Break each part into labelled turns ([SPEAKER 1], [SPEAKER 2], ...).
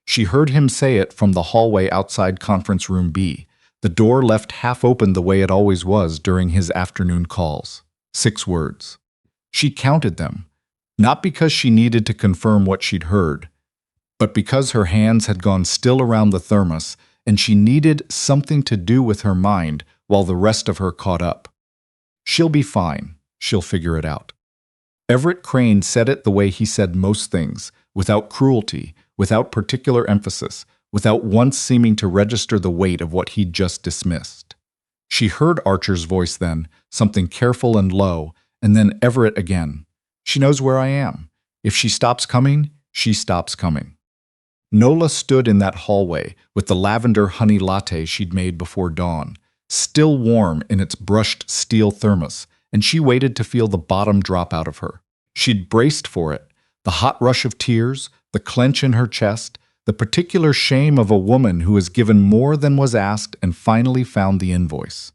[SPEAKER 1] She heard him say it from the hallway outside conference room B, the door left half open the way it always was during his afternoon calls. 6 words. She counted them, not because she needed to confirm what she'd heard, but because her hands had gone still around the thermos and she needed something to do with her mind while the rest of her caught up. She'll be fine. She'll figure it out. Everett Crane said it the way he said most things, without cruelty, without particular emphasis, without once seeming to register the weight of what he'd just dismissed. She heard Archer's voice then, something careful and low, and then Everett again. She knows where I am. If she stops coming, she stops coming. Nola stood in that hallway with the lavender honey latte she'd made before dawn, still warm in its brushed steel thermos, and she waited to feel the bottom drop out of her. She'd braced for it, the hot rush of tears, the clench in her chest, the particular shame of a woman who has given more than was asked and finally found the invoice.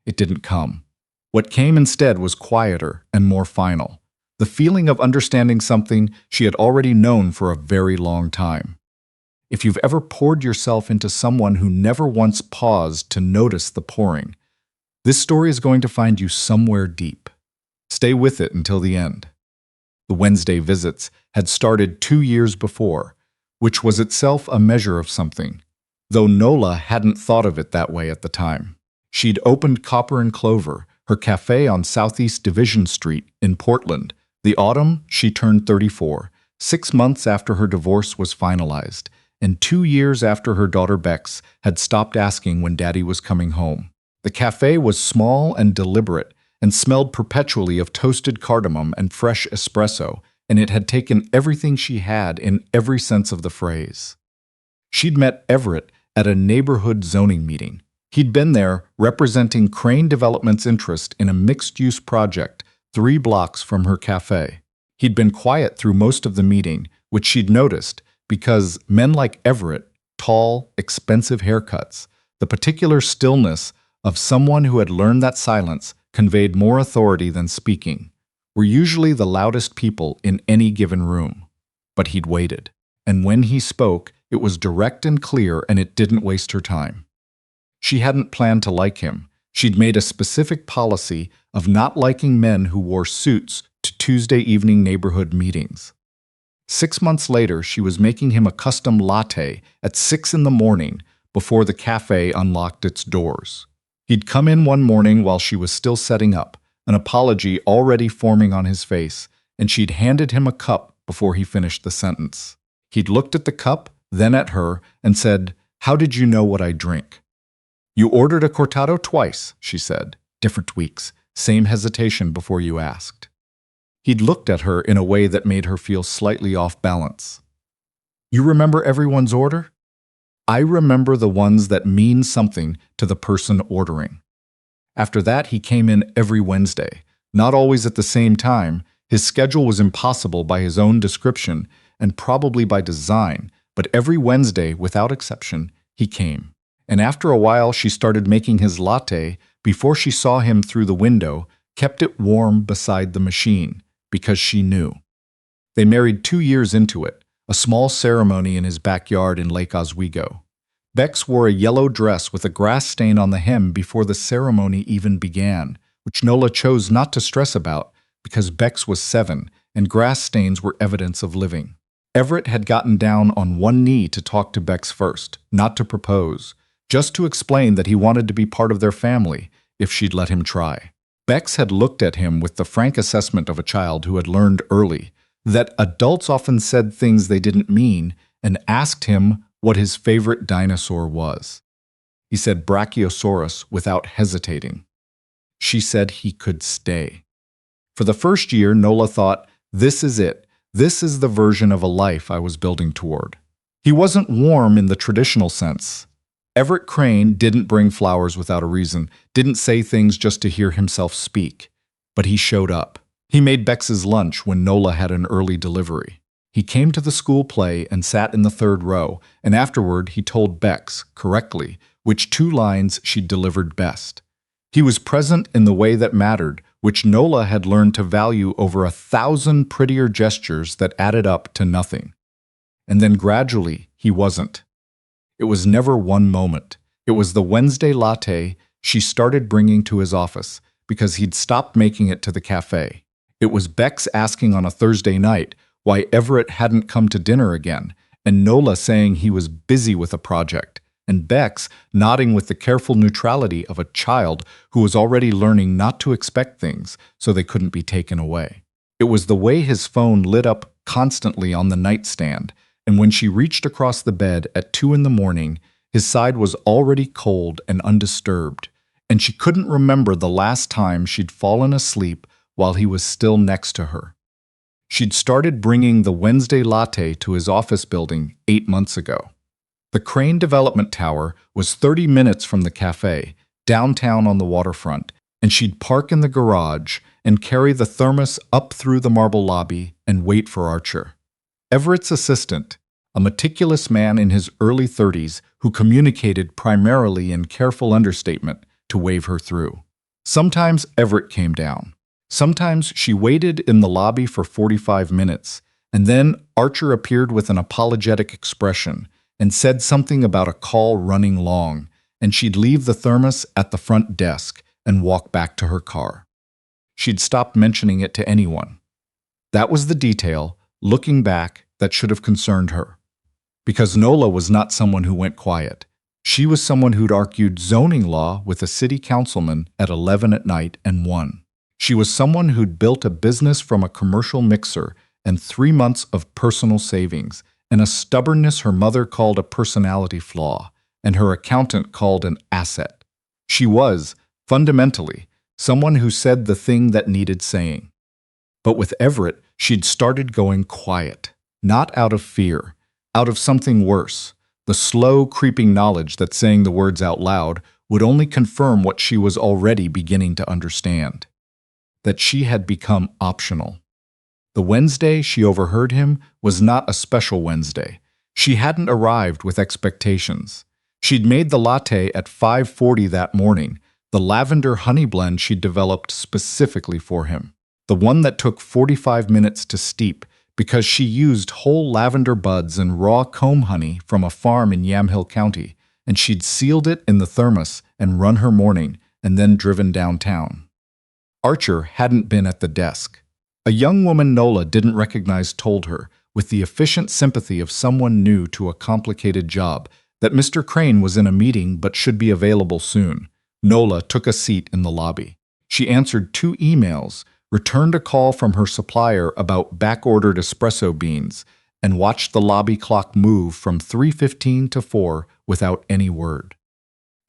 [SPEAKER 1] It didn't come. What came instead was quieter and more final. The feeling of understanding something she had already known for a very long time. If you've ever poured yourself into someone who never once paused to notice the pouring, this story is going to find you somewhere deep. Stay with it until the end. The Wednesday visits had started 2 years before, which was itself a measure of something, though Nola hadn't thought of it that way at the time. She'd opened Copper and Clover, her café on Southeast Division Street in Portland. The autumn, she turned 34, 6 months after her divorce was finalized, and 2 years after her daughter Bex had stopped asking when Daddy was coming home. The café was small and deliberate, and smelled perpetually of toasted cardamom and fresh espresso, and it had taken everything she had in every sense of the phrase. She'd met Everett at a neighborhood zoning meeting. He'd been there representing Crane Development's interest in a mixed-use project 3 blocks from her café. He'd been quiet through most of the meeting, which she'd noticed, because men like Everett, tall, expensive haircuts, the particular stillness of someone who had learned that silence conveyed more authority than speaking, were usually the loudest people in any given room. But he'd waited, and when he spoke, it was direct and clear, and it didn't waste her time. She hadn't planned to like him. She'd made a specific policy of not liking men who wore suits to Tuesday evening neighborhood meetings. 6 months later, she was making him a custom latte at 6 in the morning before the cafe unlocked its doors. He'd come in one morning while she was still setting up, an apology already forming on his face, and she'd handed him a cup before he finished the sentence. He'd looked at the cup, then at her, and said, "How did you know what I drink?" "You ordered a cortado twice," she said. "Different weeks. Same hesitation before you asked." He'd looked at her in a way that made her feel slightly off balance. "You remember everyone's order?" "I remember the ones that mean something to the person ordering." After that, he came in every Wednesday, not always at the same time. His schedule was impossible by his own description and probably by design, but every Wednesday, without exception, he came. And after a while, she started making his latte before she saw him through the window, kept it warm beside the machine, because she knew. They married 2 years into it, a small ceremony in his backyard in Lake Oswego. Bex wore a yellow dress with a grass stain on the hem before the ceremony even began, which Nola chose not to stress about because Bex was 7 and grass stains were evidence of living. Everett had gotten down on one knee to talk to Bex first, not to propose, just to explain that he wanted to be part of their family if she'd let him try. Bex had looked at him with the frank assessment of a child who had learned early that adults often said things they didn't mean, and asked him what his favorite dinosaur was. He said Brachiosaurus without hesitating. She said he could stay. For the first year, Nola thought, "This is it. This is the version of a life I was building toward." He wasn't warm in the traditional sense. Everett Crane didn't bring flowers without a reason, didn't say things just to hear himself speak. But he showed up. He made Bex's lunch when Nola had an early delivery. He came to the school play and sat in the 3rd row, and afterward he told Bex, correctly, which 2 lines she'd delivered best. He was present in the way that mattered, which Nola had learned to value over 1,000 prettier gestures that added up to nothing. and then gradually he wasn't. It was never one moment. It was the Wednesday latte she started bringing to his office because he'd stopped making it to the café. It was Bex asking on a Thursday night why Everett hadn't come to dinner again, and Nola saying he was busy with a project, and Bex nodding with the careful neutrality of a child who was already learning not to expect things so they couldn't be taken away. It was the way his phone lit up constantly on the nightstand, and when she reached across the bed at 2 in the morning, his side was already cold and undisturbed, and she couldn't remember the last time she'd fallen asleep while he was still next to her. She'd started bringing the Wednesday latte to his office building 8 months ago. The Crane Development Tower was 30 minutes from the café, downtown on the waterfront, and she'd park in the garage and carry the thermos up through the marble lobby and wait for Archer. Everett's assistant, a meticulous man in his early 30s who communicated primarily in careful understatement, to wave her through. Sometimes Everett came down. Sometimes she waited in the lobby for 45 minutes, and then Archer appeared with an apologetic expression and said something about a call running long, and she'd leave the thermos at the front desk and walk back to her car. She'd stopped mentioning it to anyone. That was the detail, looking back, that should have concerned her. Because Nola was not someone who went quiet. She was someone who'd argued zoning law with a city councilman at 11 at night and won. She was someone who'd built a business from a commercial mixer and 3 months of personal savings, and a stubbornness her mother called a personality flaw, and her accountant called an asset. She was, fundamentally, someone who said the thing that needed saying. But with Everett, she'd started going quiet, not out of fear, out of something worse, the slow, creeping knowledge that saying the words out loud would only confirm what she was already beginning to understand. That she had become optional. The Wednesday she overheard him was not a special Wednesday. She hadn't arrived with expectations. She'd made the latte at 5:40 that morning, the lavender honey blend she'd developed specifically for him, the one that took 45 minutes to steep because she used whole lavender buds and raw comb honey from a farm in Yamhill County, and she'd sealed it in the thermos and run her morning and then driven downtown. Archer hadn't been at the desk. A young woman Nola didn't recognize told her, with the efficient sympathy of someone new to a complicated job, that Mr. Crane was in a meeting but should be available soon. Nola took a seat in the lobby. She answered 2 emails, returned a call from her supplier about back-ordered espresso beans, and watched the lobby clock move from 3:15 to 4 without any word.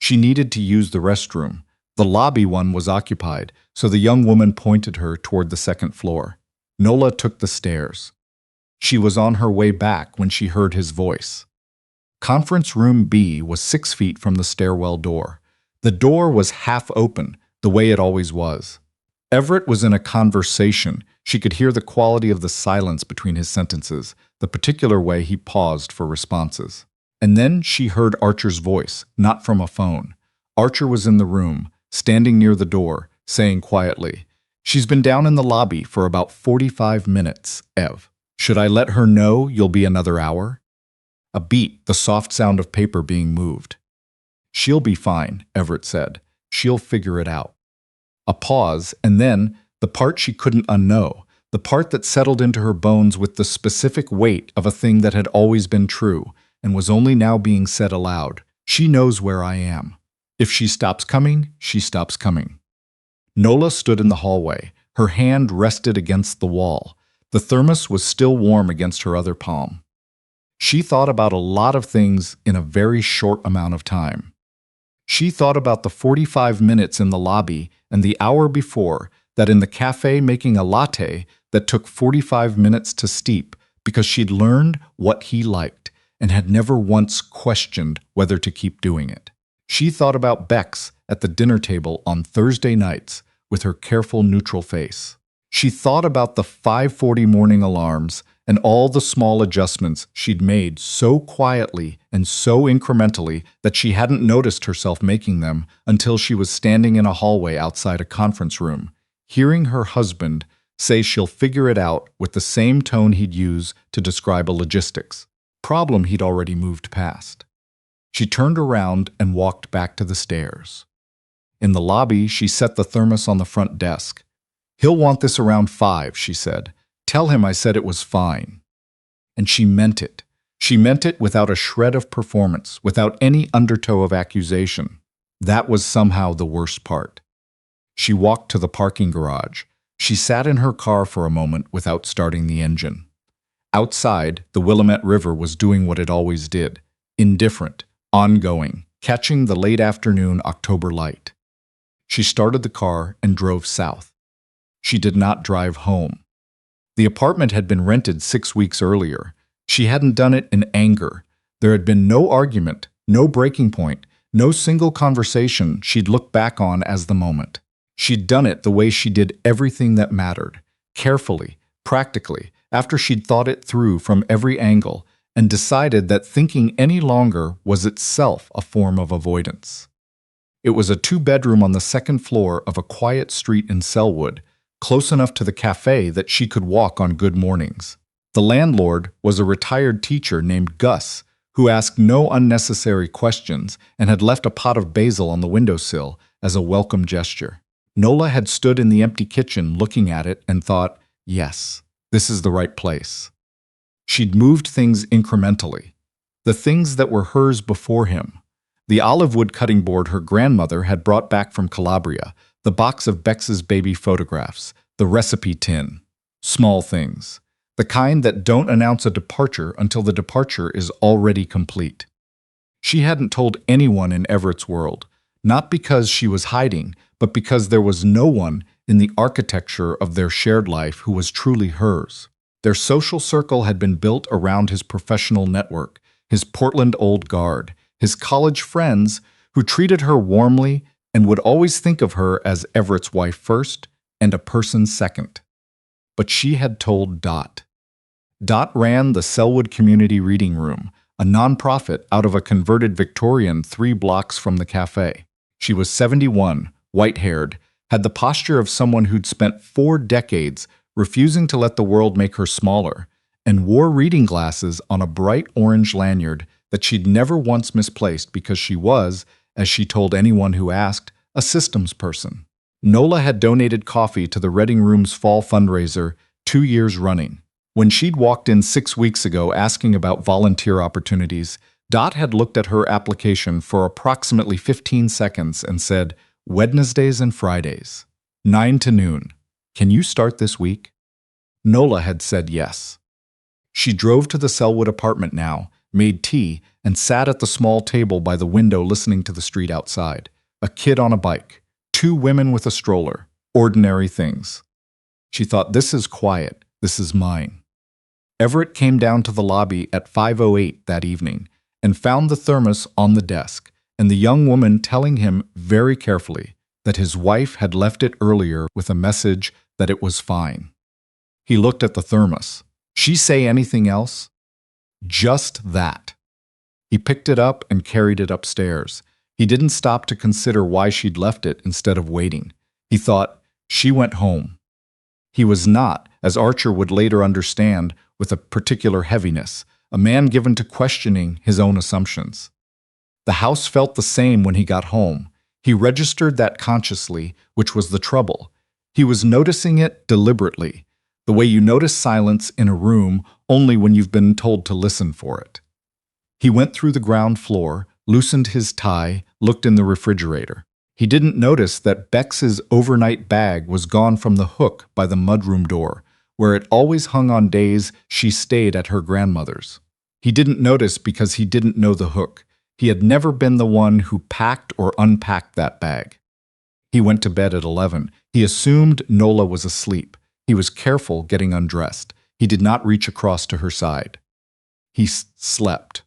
[SPEAKER 1] She needed to use the restroom. The lobby one was occupied, so the young woman pointed her toward the second floor. Nola took the stairs. She was on her way back when she heard his voice. Conference room B was 6 feet from the stairwell door. The door was half open, the way it always was. Everett was in a conversation. She could hear the quality of the silence between his sentences, the particular way he paused for responses. And then she heard Archer's voice, not from a phone. Archer was in the room, standing near the door, saying quietly, "She's been down in the lobby for about 45 minutes, Ev. Should I let her know you'll be another hour?" A beat, the soft sound of paper being moved. "She'll be fine," Everett said. "She'll figure it out." A pause, and then the part she couldn't unknow, the part that settled into her bones with the specific weight of a thing that had always been true and was only now being said aloud. "She knows where I am. If she stops coming, she stops coming." Nola stood in the hallway. Her hand rested against the wall. The thermos was still warm against her other palm. She thought about a lot of things in a very short amount of time. She thought about the 45 minutes in the lobby and the hour before that in the cafe making a latte that took 45 minutes to steep because she'd learned what he liked and had never once questioned whether to keep doing it. She thought about Bex at the dinner table on Thursday nights with her careful neutral face. She thought about the 5:40 morning alarms and all the small adjustments she'd made so quietly and so incrementally that she hadn't noticed herself making them until she was standing in a hallway outside a conference room, hearing her husband say she'll figure it out with the same tone he'd use to describe a logistics. problem he'd already moved past. She turned around and walked back to the stairs. In the lobby, she set the thermos on the front desk. "He'll want this around 5, she said. "Tell him I said it was fine." And she meant it. She meant it without a shred of performance, without any undertow of accusation. That was somehow the worst part. She walked to the parking garage. She sat in her car for a moment without starting the engine. Outside, the Willamette River was doing what it always did, indifferent, ongoing, catching the late afternoon October light. She started the car and drove south. She did not drive home. The apartment had been rented 6 weeks earlier. She hadn't done it in anger. There had been no argument, no breaking point, no single conversation she'd look back on as the moment. She'd done it the way she did everything that mattered, carefully, practically, after she'd thought it through from every angle and decided that thinking any longer was itself a form of avoidance. It was a 2-bedroom on the 2nd floor of a quiet street in Selwood, close enough to the café that she could walk on good mornings. The landlord was a retired teacher named Gus, who asked no unnecessary questions and had left a pot of basil on the windowsill as a welcome gesture. Nola had stood in the empty kitchen looking at it and thought, yes, this is the right place. She'd moved things incrementally, the things that were hers before him. The olive wood cutting board her grandmother had brought back from Calabria, the box of Bex's baby photographs, the recipe tin. Small things. The kind that don't announce a departure until the departure is already complete. She hadn't told anyone in Everett's world, not because she was hiding, but because there was no one in the architecture of their shared life who was truly hers. Their social circle had been built around his professional network, his Portland old guard, his college friends who treated her warmly and would always think of her as Everett's wife first and a person second. But she had told Dot. Dot ran the Selwood Community Reading Room, a nonprofit out of a converted Victorian 3 blocks from the café. She was 71, white-haired, had the posture of someone who'd spent 4 decades refusing to let the world make her smaller, and wore reading glasses on a bright orange lanyard that she'd never once misplaced because she was, as she told anyone who asked, a systems person. Nola had donated coffee to the Reading Room's fall fundraiser 2 years running. When she'd walked in 6 weeks ago asking about volunteer opportunities, Dot had looked at her application for approximately 15 seconds and said, "Wednesdays and Fridays, 9 to noon. Can you start this week?" Nola had said yes. She drove to the Selwood apartment now, made tea, and sat at the small table by the window listening to the street outside. A kid on a bike, 2 women with a stroller, ordinary things. She thought, this is quiet, this is mine. Everett came down to the lobby at 5:08 that evening and found the thermos on the desk and the young woman telling him very carefully that his wife had left it earlier with a message that it was fine. He looked at the thermos. She say anything else? Just that. He picked it up and carried it upstairs. He didn't stop to consider why she'd left it instead of waiting. He thought, she went home. He was not, as Archer would later understand, with a particular heaviness, a man given to questioning his own assumptions. The house felt the same when he got home. He registered that consciously, which was the trouble. He was noticing it deliberately, the way you notice silence in a room only when you've been told to listen for it. He went through the ground floor, loosened his tie, looked in the refrigerator. He didn't notice that Bex's overnight bag was gone from the hook by the mudroom door, where it always hung on days she stayed at her grandmother's. He didn't notice because he didn't know the hook. He had never been the one who packed or unpacked that bag. He went to bed at 11. He assumed Nola was asleep. He was careful getting undressed. He did not reach across to her side. He slept.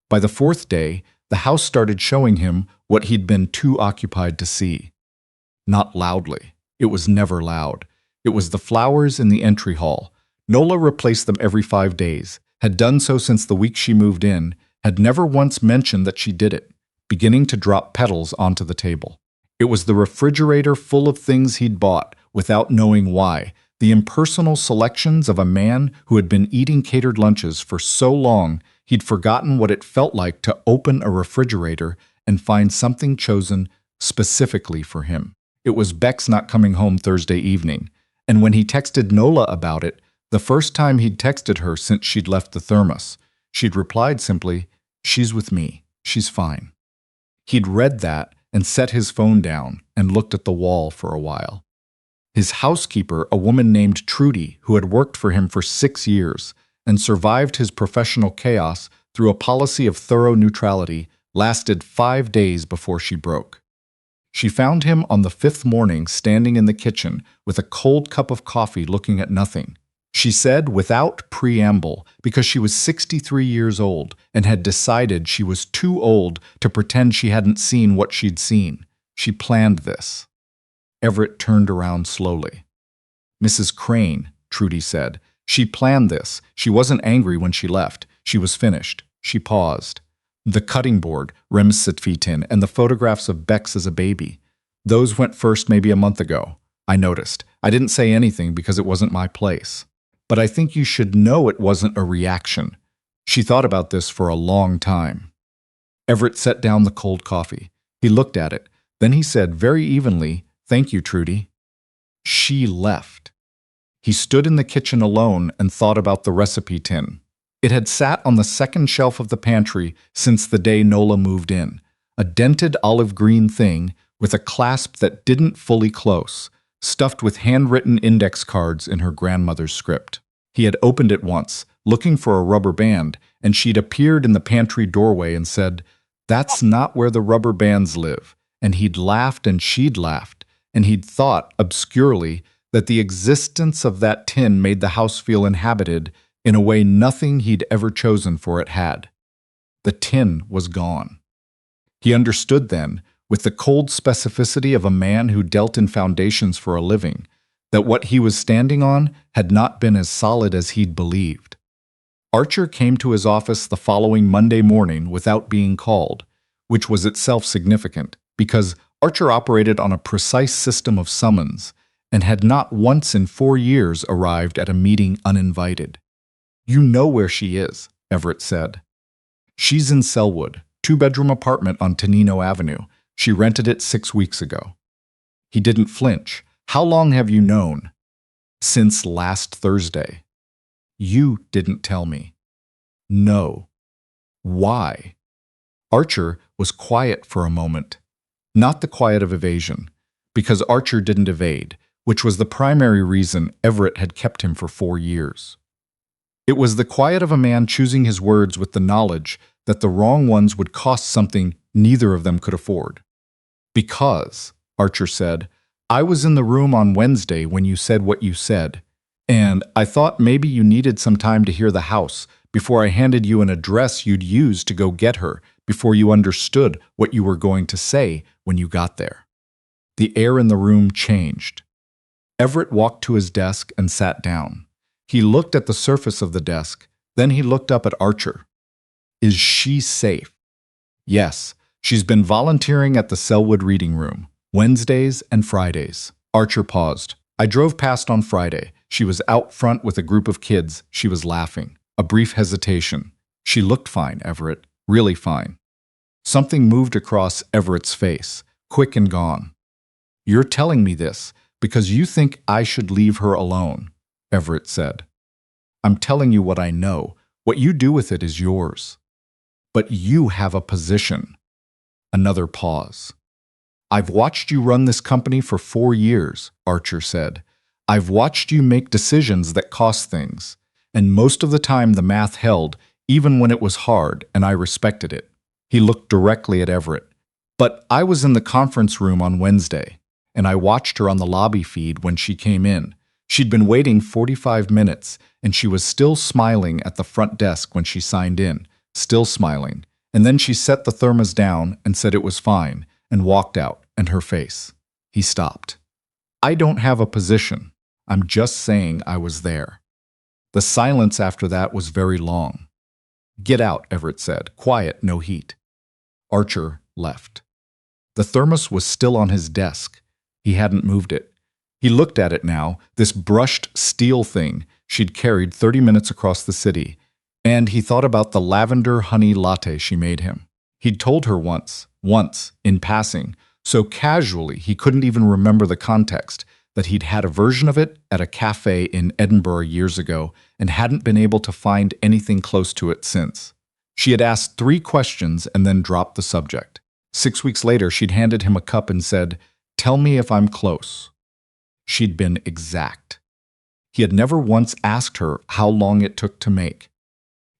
[SPEAKER 1] By the 4th day, the house started showing him what he'd been too occupied to see. Not loudly. It was never loud. It was the flowers in the entry hall. Nola replaced them every 5 days, had done so since the week she moved in, had never once mentioned that she did it, beginning to drop petals onto the table. It was the refrigerator full of things he'd bought without knowing why, the impersonal selections of a man who had been eating catered lunches for so long He'd forgotten what it felt like to open a refrigerator and find something chosen specifically for him. It was Beck's not coming home Thursday evening, and when he texted Nola about it, the first time he'd texted her since she'd left the thermos, she'd replied simply, "She's with me. She's fine." He'd read that and set his phone down and looked at the wall for a while. His housekeeper, a woman named Trudy, who had worked for him for 6 years and survived his professional chaos through a policy of thorough neutrality, lasted 5 days before she broke. She found him on the 5th morning standing in the kitchen with a cold cup of coffee looking at nothing. She said without preamble, because she was 63 years old and had decided she was too old to pretend she hadn't seen what she'd seen. She planned this. Everett turned around slowly. "Mrs. Crane," Trudy said. "She planned this. She wasn't angry when she left. She was finished." She paused. "The cutting board, Remsitfitin, and the photographs of Bex as a baby. Those went first maybe a month ago. I noticed. I didn't say anything because it wasn't my place. But I think you should know it wasn't a reaction." She thought about this for a long time. Everett set down the cold coffee. He looked at it. Then he said very evenly, "Thank you, Trudy." She left. He stood in the kitchen alone and thought about the recipe tin. It had sat on the second shelf of the pantry since the day Nola moved in, a dented olive green thing with a clasp that didn't fully close, stuffed with handwritten index cards in her grandmother's script. He had opened it once, looking for a rubber band, and she'd appeared in the pantry doorway and said, "That's not where the rubber bands live," and he'd laughed and she'd laughed, and he'd thought, obscurely, that the existence of that tin made the house feel inhabited in a way nothing he'd ever chosen for it had. The tin was gone. He understood then, with the cold specificity of a man who dealt in foundations for a living, that what he was standing on had not been as solid as he'd believed. Archer came to his office the following Monday morning without being called, which was itself significant, because Archer operated on a precise system of summons and had not once in 4 years arrived at a meeting uninvited. "You know where she is," Everett said. "She's in Selwood, 2-bedroom apartment on Tenino Avenue. She rented it 6 weeks ago." He didn't flinch. "How long have you known?" "Since last Thursday." "You didn't tell me." "No." "Why?" Archer was quiet for a moment. Not the quiet of evasion, because Archer didn't evade, which was the primary reason Everett had kept him for 4 years. It was the quiet of a man choosing his words with the knowledge that the wrong ones would cost something neither of them could afford. "Because," Archer said, "I was in the room on Wednesday when you said what you said, and I thought maybe you needed some time to hear the house before I handed you an address you'd use to go get her before you understood what you were going to say when you got there." The air in the room changed. Everett walked to his desk and sat down. He looked at the surface of the desk, then he looked up at Archer. "Is she safe?" "Yes. She's been volunteering at the Selwood Reading Room, Wednesdays and Fridays." Archer paused. "I drove past on Friday. She was out front with a group of kids. She was laughing." A brief hesitation. "She looked fine, Everett. Really fine." Something moved across Everett's face, quick and gone. "You're telling me this because you think I should leave her alone," Everett said. "I'm telling you what I know. What you do with it is yours. But you have a position." Another pause. "I've watched you run this company for 4 years, Archer said. "I've watched you make decisions that cost things, and most of the time the math held, even when it was hard, and I respected it." He looked directly at Everett. "But I was in the conference room on Wednesday, and I watched her on the lobby feed when she came in. She'd been waiting 45 minutes, and she was still smiling at the front desk when she signed in, still smiling. And then she set the thermos down and said it was fine, and walked out, and her face." He stopped. "I don't have a position. I'm just saying I was there." The silence after that was very long. "Get out," Everett said. "Quiet, no heat." Archer left. The thermos was still on his desk. He hadn't moved it. He looked at it now, this brushed steel thing she'd carried 30 minutes across the city, And he thought about the lavender honey latte she made him. He'd told her once, in passing, so casually he couldn't even remember the context, that he'd had a version of it at a café in Edinburgh years ago and hadn't been able to find anything close to it since. She had asked 3 questions and then dropped the subject. 6 weeks later, she'd handed him a cup and said, "Tell me if I'm close." She'd been exact. He had never once asked her how long it took to make.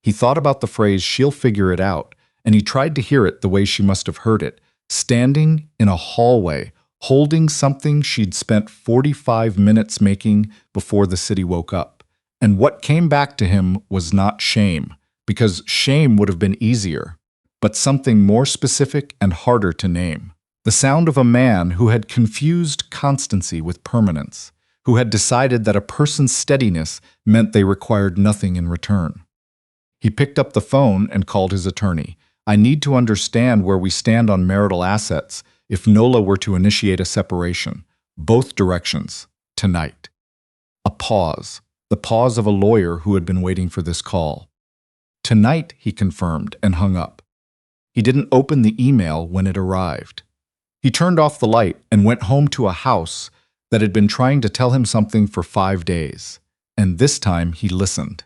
[SPEAKER 1] He thought about the phrase, "she'll figure it out," and he tried to hear it the way she must have heard it, standing in a hallway, holding something she'd spent 45 minutes making before the city woke up. And what came back to him was not shame, because shame would have been easier, but something more specific and harder to name. The sound of a man who had confused constancy with permanence, who had decided that a person's steadiness meant they required nothing in return. He picked up the phone and called his attorney. "I need to understand where we stand on marital assets if Nola were to initiate a separation, both directions, tonight." A pause, the pause of a lawyer who had been waiting for this call. "Tonight," he confirmed and hung up. He didn't open the email when it arrived. He turned off the light and went home to a house that had been trying to tell him something for 5 days. And this time he listened.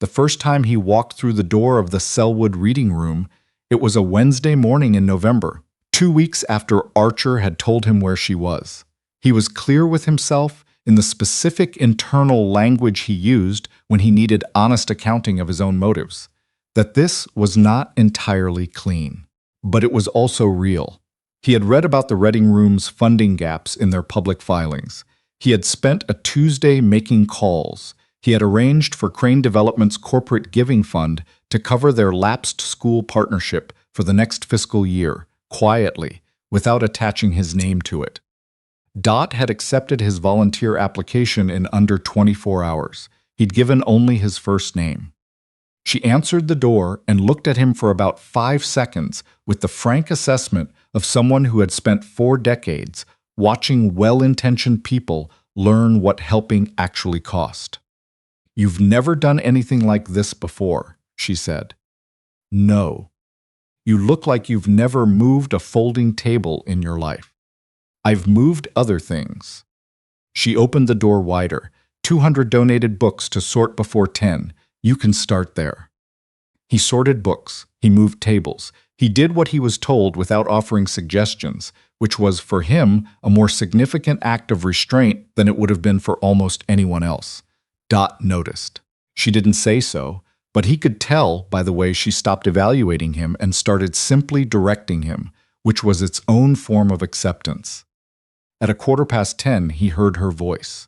[SPEAKER 1] The first time he walked through the door of the Selwood reading room, it was a Wednesday morning in November, 2 weeks after Archer had told him where she was. He was clear with himself in the specific internal language he used when he needed honest accounting of his own motives, that this was not entirely clean. But it was also real. He had read about the reading room's funding gaps in their public filings. He had spent a Tuesday making calls. He had arranged for Crane Development's corporate giving fund to cover their lapsed school partnership for the next fiscal year, quietly, without attaching his name to it. Dot had accepted his volunteer application in under 24 hours. He'd given only his first name. She answered the door and looked at him for about 5 seconds with the frank assessment of someone who had spent 4 decades watching well-intentioned people learn what helping actually cost. "You've never done anything like this before," she said. "No. You look like you've never moved a folding table in your life." "I've moved other things." She opened the door wider. 200 donated books to sort before 10. You can start there." He sorted books. He moved tables. He did what he was told without offering suggestions, which was, for him, a more significant act of restraint than it would have been for almost anyone else. Dot noticed. She didn't say so, but he could tell by the way she stopped evaluating him and started simply directing him, which was its own form of acceptance. At 10:15, he heard her voice.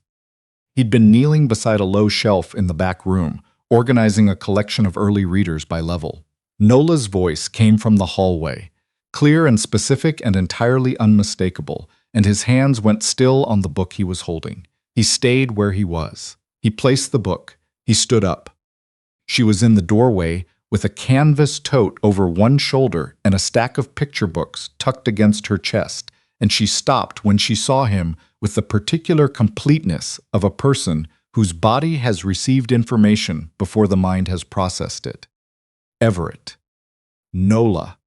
[SPEAKER 1] He'd been kneeling beside a low shelf in the back room, organizing a collection of early readers by level. Nola's voice came from the hallway, clear and specific and entirely unmistakable, and his hands went still on the book he was holding. He stayed where he was. He placed the book. He stood up. She was in the doorway with a canvas tote over one shoulder and a stack of picture books tucked against her chest, and she stopped when she saw him with the particular completeness of a person whose body has received information before the mind has processed it. Everett. Nola.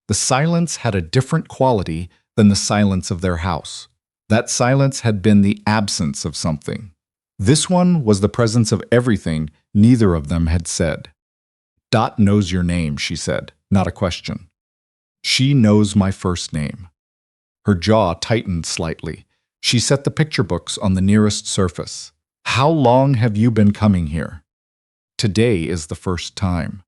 [SPEAKER 1] The silence had a different quality than the silence of their house. That silence had been the absence of something. This one was the presence of everything neither of them had said. "Dot knows your name," she said, not a question. "She knows my first name." Her jaw tightened slightly. She set the picture books on the nearest surface. "How long have you been coming here?" "Today is the first time."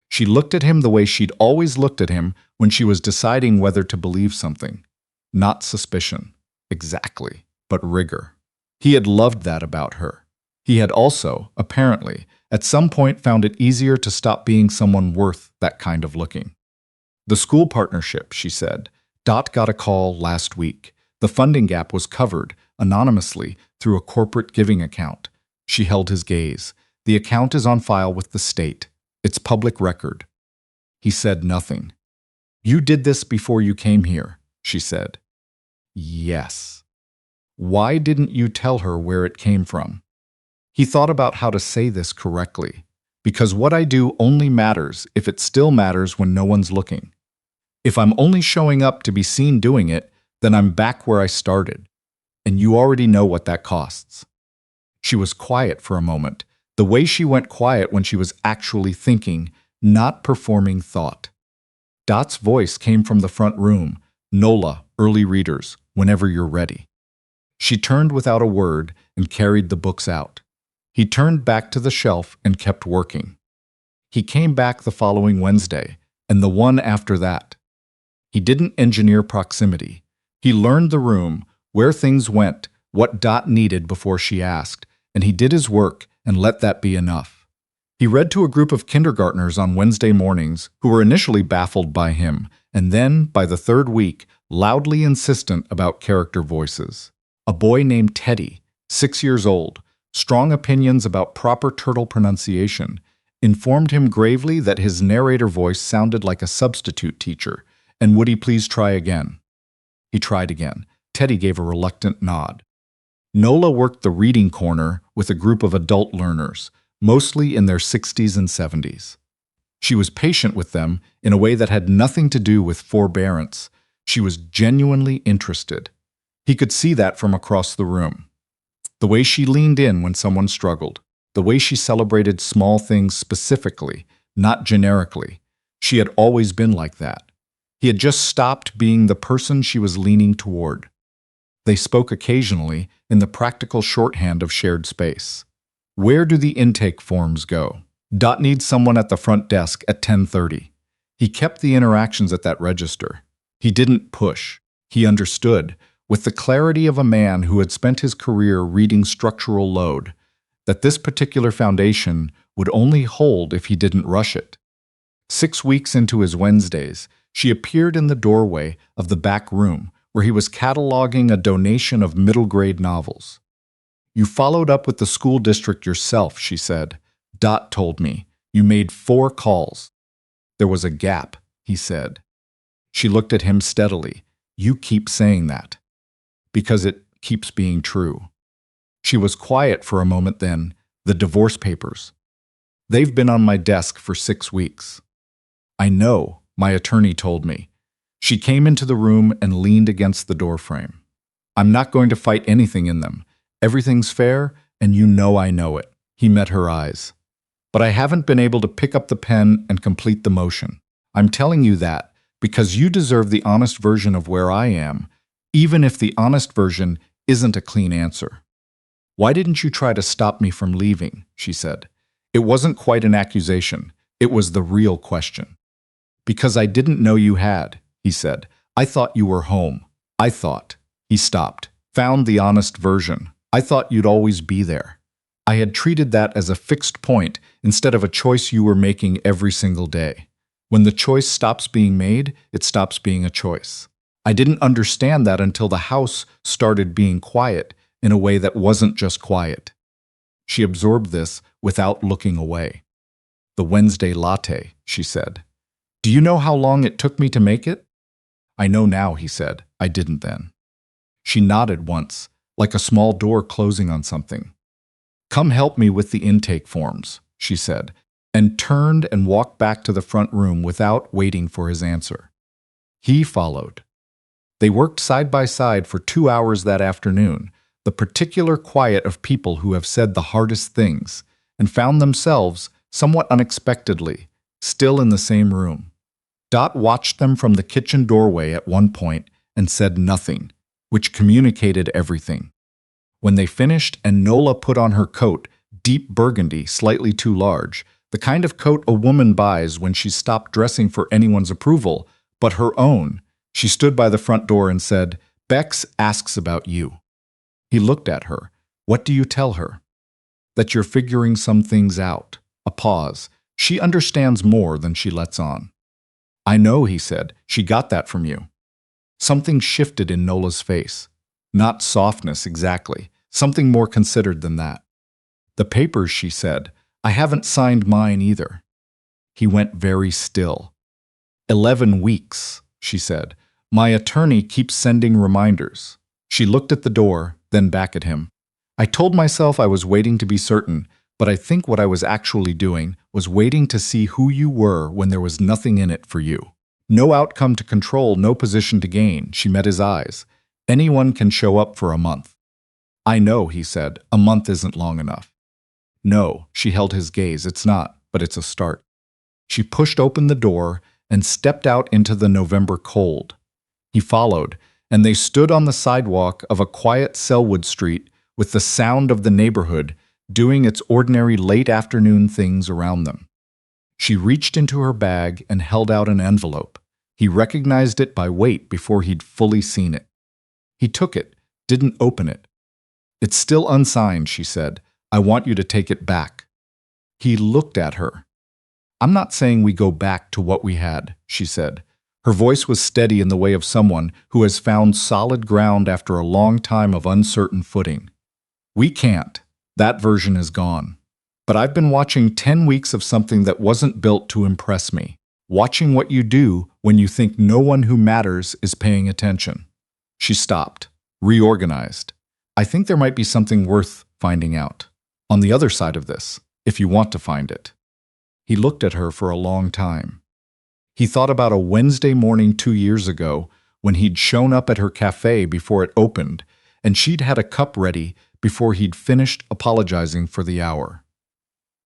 [SPEAKER 1] She looked at him the way she'd always looked at him when she was deciding whether to believe something. Not suspicion, exactly, but rigor. He had loved that about her. He had also, apparently, at some point found it easier to stop being someone worth that kind of looking. "The school partnership," she said. "Dot got a call last week. The funding gap was covered, anonymously, through a corporate giving account." She held his gaze. "The account is on file with the state. It's public record." He said nothing. "You did this before you came here," she said. "Yes." "Why didn't you tell her where it came from?" He thought about how to say this correctly. Because what I do only matters if it still matters when no one's looking. If I'm only showing up to be seen doing it, then I'm back where I started. And you already know what that costs. She was quiet for a moment, the way she went quiet when she was actually thinking, not performing thought. Dot's voice came from the front room. Nola, early readers, whenever you're ready. She turned without a word and carried the books out. He turned back to the shelf and kept working. He came back the following Wednesday, and the one after that. He didn't engineer proximity. He learned the room, where things went, what Dot needed before she asked, and he did his work and let that be enough. He read to a group of kindergartners on Wednesday mornings who were initially baffled by him, and then, by the third week, loudly insistent about character voices. A boy named Teddy, 6 years old, strong opinions about proper turtle pronunciation, informed him gravely that his narrator voice sounded like a substitute teacher, and would he please try again? He tried again. Teddy gave a reluctant nod. Nola worked the reading corner with a group of adult learners, mostly in their 60s and 70s. She was patient with them in a way that had nothing to do with forbearance. She was genuinely interested. He could see that from across the room. The way she leaned in when someone struggled, the way she celebrated small things specifically, not generically. She had always been like that. He had just stopped being the person she was leaning toward. They spoke occasionally in the practical shorthand of shared space. Where do the intake forms go? Dot needs someone at the front desk at 10:30. He kept the interactions at that register. He didn't push. He understood, with the clarity of a man who had spent his career reading structural load, that this particular foundation would only hold if he didn't rush it. 6 weeks into his Wednesdays, she appeared in the doorway of the back room where he was cataloging a donation of middle-grade novels. "You followed up with the school district yourself," she said. "Dot told me. You made 4 calls." There was a gap, he said. She looked at him steadily. "You keep saying that." "Because it keeps being true." She was quiet for a moment then. "The divorce papers. They've been on my desk for 6 weeks." "I know, my attorney told me." She came into the room and leaned against the doorframe. "I'm not going to fight anything in them. Everything's fair, and you know I know it." He met her eyes. "But I haven't been able to pick up the pen and complete the motion. I'm telling you that because you deserve the honest version of where I am, even if the honest version isn't a clean answer." "Why didn't you try to stop me from leaving?" she said. It wasn't quite an accusation. It was the real question. "Because I didn't know you had," he said. "I thought you were home. I thought." He stopped, found the honest version. "I thought you'd always be there. I had treated that as a fixed point instead of a choice you were making every single day. When the choice stops being made, it stops being a choice. I didn't understand that until the house started being quiet in a way that wasn't just quiet." She absorbed this without looking away. "The Wednesday latte," she said. "Do you know how long it took me to make it?" "I know now," he said. "I didn't then." She nodded once, like a small door closing on something. "Come help me with the intake forms," she said, and turned and walked back to the front room without waiting for his answer. He followed. They worked side by side for 2 hours that afternoon, the particular quiet of people who have said the hardest things, and found themselves, somewhat unexpectedly, still in the same room. Dot watched them from the kitchen doorway at one point and said nothing, which communicated everything. When they finished and Nola put on her coat, deep burgundy, slightly too large, the kind of coat a woman buys when she's stopped dressing for anyone's approval, but her own, she stood by the front door and said, "Bex asks about you." He looked at her. "What do you tell her?" "That you're figuring some things out." A pause. "She understands more than she lets on." "I know," he said. "She got that from you." Something shifted in Nola's face. Not softness exactly, something more considered than that. "The papers," she said. "I haven't signed mine either." He went very still. 11 weeks, she said. "My attorney keeps sending reminders." She looked at the door, then back at him. "I told myself I was waiting to be certain, but I think what I was actually doing was waiting to see who you were when there was nothing in it for you. No outcome to control, no position to gain. She met his eyes. Anyone can show up for a month. I know, he said, a month isn't long enough. No, she held his gaze, it's not, but it's a start. She pushed open the door and stepped out into the November cold. He followed, and they stood on the sidewalk of a quiet Selwood Street with the sound of the neighborhood doing its ordinary late afternoon things around them. She reached into her bag and held out an envelope. He recognized it by weight before he'd fully seen it. He took it, didn't open it. It's still unsigned, she said. I want you to take it back. He looked at her. I'm not saying we go back to what we had, she said. Her voice was steady in the way of someone who has found solid ground after a long time of uncertain footing. We can't. That version is gone. But I've been watching 10 weeks of something that wasn't built to impress me. Watching what you do when you think no one who matters is paying attention. She stopped, reorganized. I think there might be something worth finding out. On the other side of this, if you want to find it. He looked at her for a long time. He thought about a Wednesday morning 2 years ago when he'd shown up at her café before it opened, and she'd had a cup ready before he'd finished apologizing for the hour.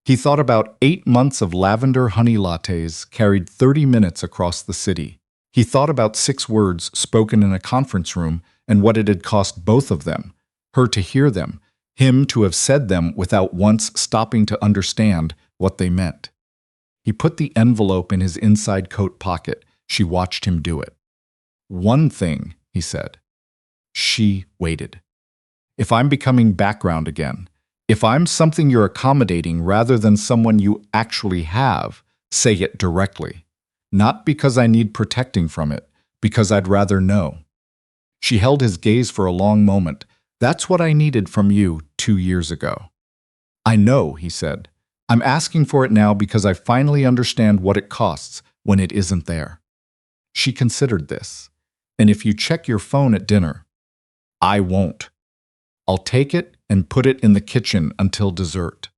[SPEAKER 1] He thought about 8 months of lavender honey lattes carried 30 minutes across the city. He thought about 6 words spoken in a conference room and what it had cost both of them, her to hear them, him to have said them without once stopping to understand what they meant. He put the envelope in his inside coat pocket. She watched him do it. One thing, he said. She waited. If I'm becoming background again, if I'm something you're accommodating rather than someone you actually have, say it directly. Not because I need protecting from it, because I'd rather know. She held his gaze for a long moment. That's what I needed from you 2 years ago. I know, he said. I'm asking for it now because I finally understand what it costs when it isn't there. She considered this. And if you check your phone at dinner, I won't. I'll take it and put it in the kitchen until dessert.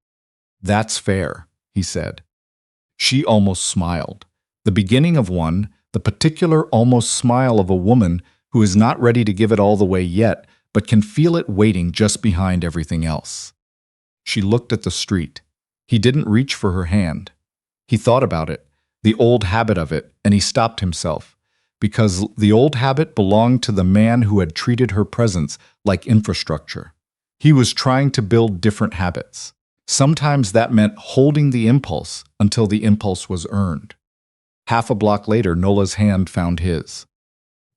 [SPEAKER 1] That's fair, he said. She almost smiled. The beginning of one, the particular almost smile of a woman who is not ready to give it all the way yet, but can feel it waiting just behind everything else. She looked at the street. He didn't reach for her hand. He thought about it, the old habit of it, and he stopped himself, because the old habit belonged to the man who had treated her presence like infrastructure. He was trying to build different habits. Sometimes that meant holding the impulse until the impulse was earned. Half a block later, Nola's hand found his.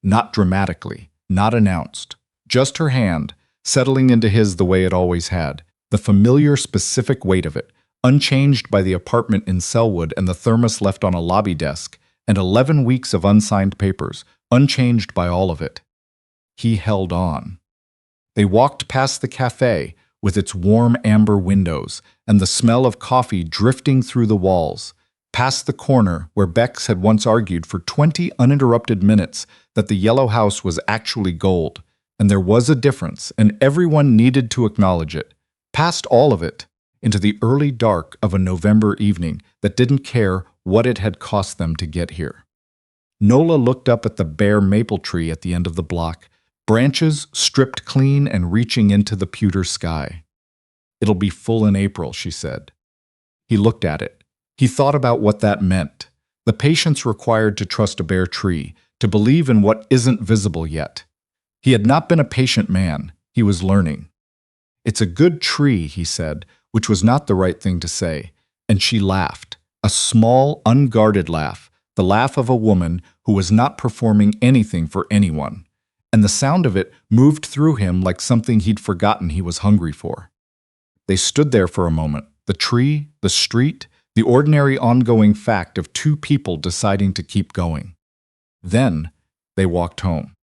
[SPEAKER 1] Not dramatically, not announced, just her hand, settling into his the way it always had, the familiar specific weight of it, unchanged by the apartment in Selwood and the thermos left on a lobby desk, and 11 weeks of unsigned papers, unchanged by all of it. He held on. They walked past the café with its warm amber windows and the smell of coffee drifting through the walls, past the corner where Bex had once argued for 20 uninterrupted minutes that the yellow house was actually gold, and there was a difference, and everyone needed to acknowledge it, past all of it, into the early dark of a November evening that didn't care what it had cost them to get here. Nola looked up at the bare maple tree at the end of the block, branches stripped clean and reaching into the pewter sky. It'll be full in April, she said. He looked at it. He thought about what that meant, the patience required to trust a bare tree, to believe in what isn't visible yet. He had not been a patient man. He was learning. It's a good tree, he said, which was not the right thing to say, and she laughed, a small, unguarded laugh, the laugh of a woman who was not performing anything for anyone, and the sound of it moved through him like something he'd forgotten he was hungry for. They stood there for a moment, the tree, the street, the ordinary ongoing fact of 2 people deciding to keep going. Then they walked home.